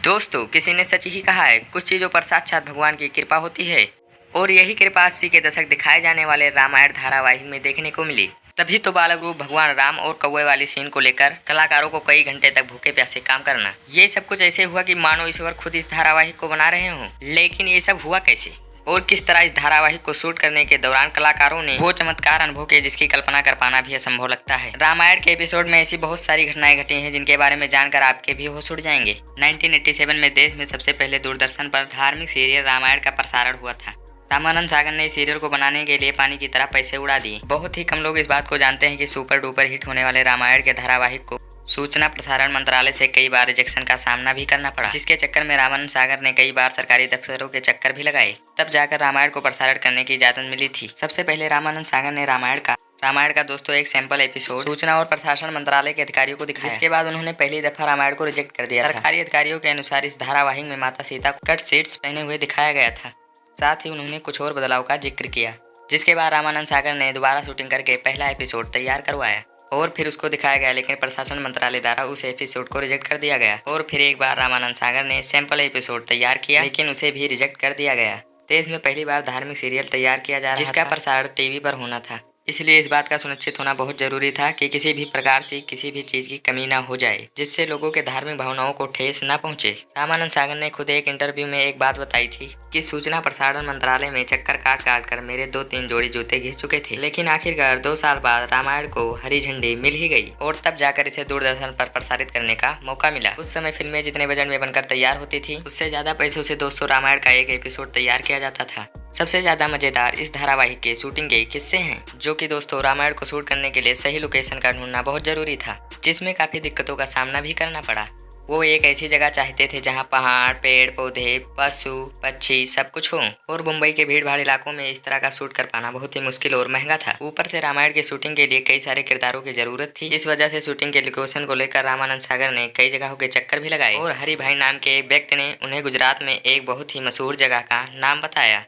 दोस्तों, किसी ने सच ही कहा है, कुछ चीज़ों पर साक्षात भगवान की कृपा होती है और यही कृपा 80 के दशक दिखाए जाने वाले रामायण धारावाहिक में देखने को मिली। तभी तो बालक रूप भगवान राम और कौवे वाली सीन को लेकर कलाकारों को कई घंटे तक भूखे प्यासे काम करना, ये सब कुछ ऐसे हुआ कि मानो ईश्वर खुद इस धारावाहिक को बना रहे हों। लेकिन ये सब हुआ कैसे और किस तरह इस धारावाहिक को शूट करने के दौरान कलाकारों ने वो चमत्कार अनुभव किए जिसकी कल्पना कर पाना भी असंभव लगता है। रामायण के एपिसोड में ऐसी बहुत सारी घटनाएं घटी हैं जिनके बारे में जानकर आपके भी होश उड़ जाएंगे। 1987 में देश में सबसे पहले दूरदर्शन पर धार्मिक सीरियल रामायण का प्रसारण हुआ था। रामानंद सागर ने इस सीरियल को बनाने के लिए पानी की तरह पैसे उड़ा दिए। बहुत ही कम लोग इस बात को जानते हैं कि सुपर डुपर हिट होने वाले रामायण के धारावाहिक को सूचना प्रसारण मंत्रालय से कई बार रिजेक्शन का सामना भी करना पड़ा, जिसके चक्कर में रामानंद सागर ने कई बार सरकारी दफ्तरों के चक्कर भी लगाए। तब जाकर रामायण को प्रसारण करने की इजाजत मिली थी। सबसे पहले रामानंद सागर ने रामायण का दोस्तों एक सैंपल एपिसोड सूचना और प्रशासन मंत्रालय के अधिकारियों को दिखाया। इसके बाद उन्होंने पहली दफा रामायण को रिजेक्ट कर दिया। सरकारी अधिकारियों के अनुसार इस धारावाहिक में माता सीता को कट सीट्स पहने हुए दिखाया गया था। साथ ही उन्होंने कुछ और बदलाव का जिक्र किया, जिसके बाद रामानंद सागर ने दोबारा शूटिंग करके पहला एपिसोड तैयार करवाया और फिर उसको दिखाया गया, लेकिन प्रशासन मंत्रालय द्वारा उस एपिसोड को रिजेक्ट कर दिया गया। और फिर एक बार रामानंद सागर ने सैंपल एपिसोड तैयार किया, लेकिन उसे भी रिजेक्ट कर दिया गया। देश में पहली बार धार्मिक सीरियल तैयार किया जा रहा था, जिसका प्रसारण टीवी पर होना था। इसलिए इस बात का सुनिश्चित होना बहुत जरूरी था कि किसी भी प्रकार से किसी भी चीज की कमी ना हो जाए, जिससे लोगों के धार्मिक भावनाओं को ठेस न पहुंचे। रामानंद सागर ने खुद एक इंटरव्यू में एक बात बताई थी कि सूचना प्रसारण मंत्रालय में चक्कर काट काट कर मेरे 2-3 जोड़ी जूते घिस चुके थे, लेकिन आखिरकार 2 साल बाद रामायण को हरी झंडी मिल ही गई और तब जाकर इसे दूरदर्शन पर प्रसारित करने का मौका मिला। उस समय फिल्में जितने बजट में बनकर तैयार होती थी, उससे ज्यादा पैसों से दोस्तों रामायण का एक एपिसोड तैयार किया जाता था। सबसे ज्यादा मजेदार इस धारावाहिक के शूटिंग के किस्से हैं, जो कि दोस्तों रामायण को शूट करने के लिए सही लोकेशन का ढूंढना बहुत जरूरी था, जिसमें काफी दिक्कतों का सामना भी करना पड़ा। वो एक ऐसी जगह चाहते थे जहां पहाड़, पेड़ पौधे, पशु पक्षी सब कुछ हो, और मुंबई के भीड़ भाड़ इलाकों में इस तरह का शूट कर पाना बहुत ही मुश्किल और महंगा था। ऊपर से रामायण की शूटिंग के लिए कई सारे किरदारों की जरूरत थी। इस वजह से शूटिंग के लोकेशन को लेकर रामानंद सागर ने कई जगहों के चक्कर भी लगाए और हरि भाई नाम के एक व्यक्ति ने उन्हें गुजरात में एक बहुत ही मशहूर जगह का नाम बताया,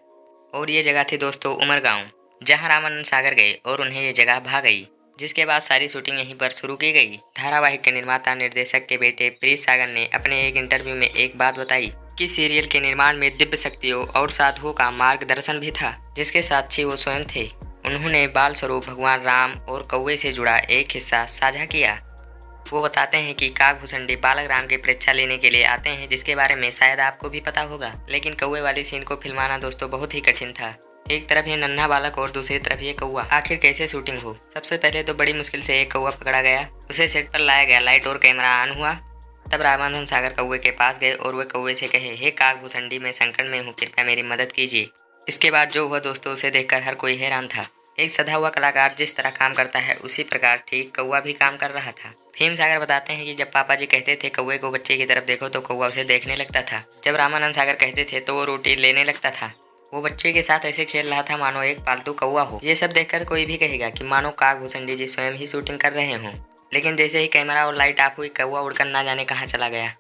और ये जगह थी दोस्तों उमरगांव, जहां रामानंद सागर गए और उन्हें ये जगह भा गई, जिसके बाद सारी शूटिंग यहीं पर शुरू की गई। धारावाहिक के निर्माता निर्देशक के बेटे प्रीत सागर ने अपने एक इंटरव्यू में एक बात बताई कि सीरियल के निर्माण में दिव्य शक्तियों और साधुओं का मार्गदर्शन भी था, जिसके साक्षी वो स्वयं थे। उन्होंने बाल स्वरूप भगवान राम और कौवे से जुड़ा एक हिस्सा साझा किया। वो बताते हैं कि काकभूषणी बालक राम की परीक्षा लेने के लिए आते हैं, जिसके बारे में शायद आपको भी पता होगा। लेकिन कौवे वाली सीन को फिल्माना दोस्तों बहुत ही कठिन था। एक तरफ ये नन्हा बालक और दूसरी तरफ ये कौवा। आखिर कैसे शूटिंग हो? सबसे पहले तो बड़ी मुश्किल से एक कौवा पकड़ा गया, उसे सेट पर लाया गया, लाइट और कैमरा ऑन हुआ। तब रामानंद सागर कौवे के पास गए और वे कौवे से कहे, हे काकभूषणी, मैं संकट में हूँ, कृपया मेरी मदद कीजिए। इसके बाद जो हुआ दोस्तों, उसे देखकर हर कोई हैरान था। एक सधा हुआ कलाकार जिस तरह काम करता है, उसी प्रकार ठीक कौवा भी काम कर रहा था। भीम सागर बताते हैं कि जब पापा जी कहते थे कौवे को बच्चे की तरफ देखो, तो कौवा उसे देखने लगता था। जब रामानंद सागर कहते थे तो वो रोटी लेने लगता था। वो बच्चे के साथ ऐसे खेल रहा था मानो एक पालतू कौवा हो। ये सब देखकर कोई भी कहेगा कि मानो काकभूषणी जी स्वयं ही शूटिंग कर रहे हों। लेकिन जैसे ही कैमरा और लाइट ऑफ हुई, कौवा उड़कर ना जाने कहाँ चला गया।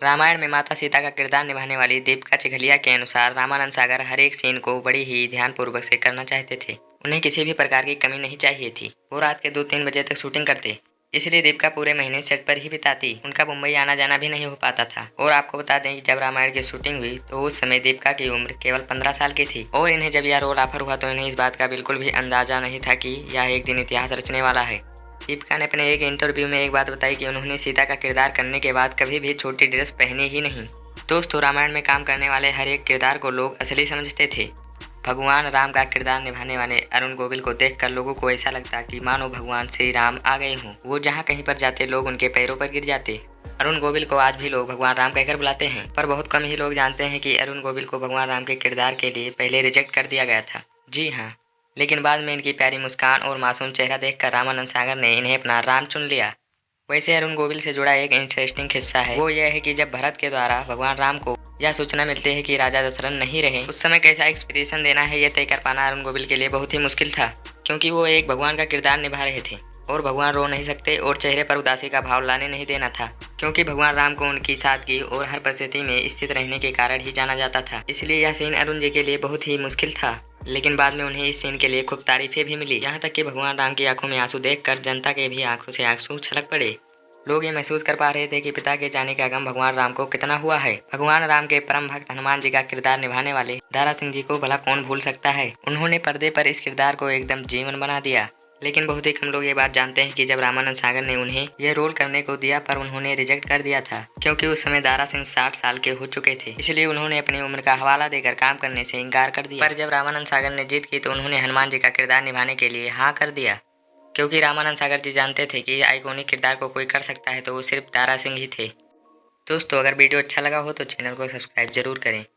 रामायण में माता सीता का किरदार निभाने वाली दीपिका चिखलिया के अनुसार रामानंद सागर हर एक सीन को बड़ी ही ध्यानपूर्वक से करना चाहते थे। उन्हें किसी भी प्रकार की कमी नहीं चाहिए थी। वो रात के 2-3 बजे तक शूटिंग करते, इसलिए दीपिका पूरे महीने सेट पर ही बिताती। उनका मुंबई आना जाना भी नहीं हो पाता था। और आपको बता दें कि जब रामायण की शूटिंग हुई तो उस समय दीपिका की उम्र केवल 15 साल की थी, और इन्हें जब यह रोल ऑफर हुआ तो इन्हें इस बात का बिल्कुल भी अंदाजा नहीं था कि यह एक दिन इतिहास रचने वाला है। दीपिका ने अपने एक इंटरव्यू में एक बात बताई कि उन्होंने सीता का किरदार करने के बाद कभी भी छोटी ड्रेस पहनी ही नहीं। दोस्तों, रामायण में काम करने वाले हर एक किरदार को लोग असली समझते थे। भगवान राम का किरदार निभाने वाले अरुण गोविल को देखकर लोगों को ऐसा लगता कि मानो भगवान श्री राम आ गए हों। वो जहाँ कहीं पर जाते लोग उनके पैरों पर गिर जाते। अरुण गोविल को आज भी लोग भगवान राम कहकर बुलाते हैं, पर बहुत कम ही लोग जानते हैं कि अरुण गोविल को भगवान राम के किरदार के लिए पहले रिजेक्ट कर दिया गया था। जी हाँ, लेकिन बाद में इनकी प्यारी मुस्कान और मासूम चेहरा देखकर रामानंद सागर ने इन्हें अपना राम चुन लिया। वैसे अरुण गोविल से जुड़ा एक इंटरेस्टिंग किस्सा है। वो यह है कि जब भरत के द्वारा भगवान राम को यह सूचना मिलती है कि राजा दशरथ नहीं रहे, उस समय कैसा एक्सप्रेशन देना है ये तय कर पाना अरुण गोविल के लिए बहुत ही मुश्किल था, क्योंकि वो एक भगवान का किरदार निभा रहे थे और भगवान रो नहीं सकते और चेहरे पर उदासी का भाव लाने नहीं देना था, क्योंकि भगवान राम को उनकी सादगी और हर परिस्थिति में स्थित रहने के कारण ही जाना जाता था। इसलिए यह सीन अरुण जी के लिए बहुत ही मुश्किल था। लेकिन बाद में उन्हें इस सीन के लिए खूब तारीफें भी मिली, यहाँ तक कि भगवान राम की आंखों में आंसू देखकर जनता के भी आंखों से आंसू छलक पड़े। लोग ये महसूस कर पा रहे थे कि पिता के जाने का गम भगवान राम को कितना हुआ है। भगवान राम के परम भक्त हनुमान जी का किरदार निभाने वाले दारा सिंह जी को भला कौन भूल सकता है। उन्होंने पर्दे पर इस किरदार को एकदम जीवन बना दिया। लेकिन बहुत ही कम लोग ये बात जानते हैं कि जब रामानंद सागर ने उन्हें यह रोल करने को दिया पर उन्होंने रिजेक्ट कर दिया था, क्योंकि उस समय दारा सिंह 60 साल के हो चुके थे। इसलिए उन्होंने अपनी उम्र का हवाला देकर काम करने से इनकार कर दिया। पर जब रामानंद सागर ने जिद की तो उन्होंने हनुमान जी का किरदार निभाने के लिए हाँ कर दिया, क्योंकि रामानंद सागर जी जानते थे कि आइकॉनिक किरदार को कोई कर सकता है तो वो सिर्फ दारा सिंह ही थे। दोस्तों, अगर वीडियो अच्छा लगा हो तो चैनल को सब्सक्राइब जरूर करें।